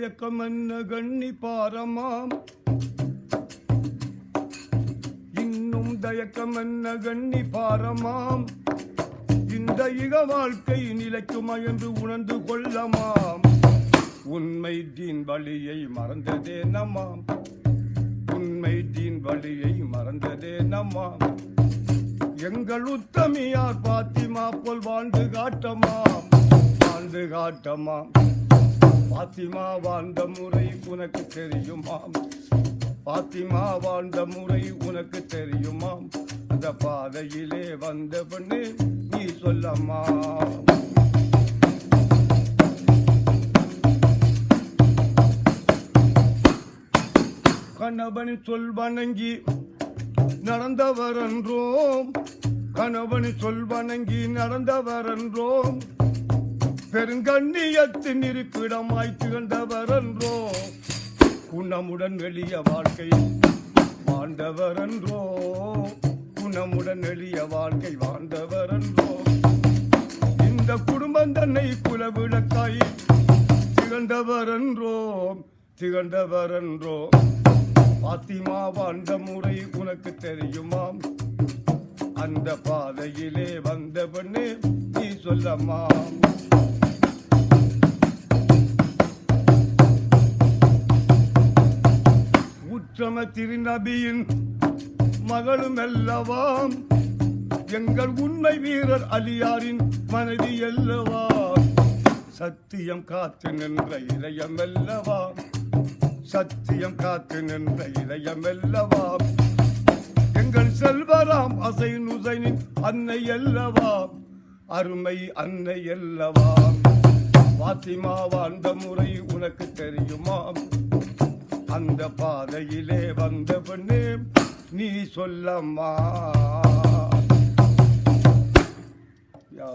தயக்கம் என்ன கண்ணி பாரமாம், இன்னும் தயக்கம் என்ன கண்ணி பாரமாம், இந்த இக வாழ்க்கை நிலைக்குமா என்று உணர்ந்து கொள்ளமாம். உண்மை தீன் வழியை மறந்ததே நம்மாம், உண்மை தீன் வழியை மறந்ததே நம்மாம். எங்கள் உத்தமியார் பாத்திமா போல் வாழ்ந்து காட்டமாம், வாழ்ந்து காட்டமாம். பாத்திமா வாழ்ந்த முறை உனக்கு தெரியுமாம், பாத்திமா வாழ்ந்த முறை உனக்கு தெரியுமாம். அந்த பாதையிலே வந்த பெண்ணே நீ சொல்லம்மா. கணவன் சொல் வணங்கி நடந்தவர் என்றோம், கணவன் சொல் வணங்கி நடந்தவர் என்றோம். பெருங்கண்ணியத்தின் இருப்பிடமாய் திகழ்ந்தவர் என்றோ, குணமுடன் எளிய வாழ்க்கை வாழ்ந்தவர் என்றோ, குணமுடன் எளிய வாழ்க்கை வாழ்ந்தவர் என்றோ. இந்த குடும்பம் தன்னை குலவிளக்காய் திகழ்ந்தவர் என்றோ, திகழ்ந்தவர் என்றோ. பாத்திமா வாழ்ந்த முறை உனக்கு தெரியுமாம், அந்த பாதையிலே வந்த பெண்ணே நீ சொல்லம்மா. உற்றம திருநபியின் மகளும் அல்லவாம், எங்கள் உண்மை வீரர் அலியாரின் மனைவி அல்லவா. சத்தியம் காத்து நின்ற இதயம் அல்லவா, சத்தியம் காத்து நின்ற இதயம் அல்லவா. எங்கள் செல்வராம் அசைன் உசைனின் அன்னை அல்லவா, அருமை அன்னை அல்லவா. பாத்திமா வாழ்ந்த முறை உனக்கு தெரியுமாம், அந்த பாதையிலே வந்த பெண்ணே நீ சொல்லம்மா.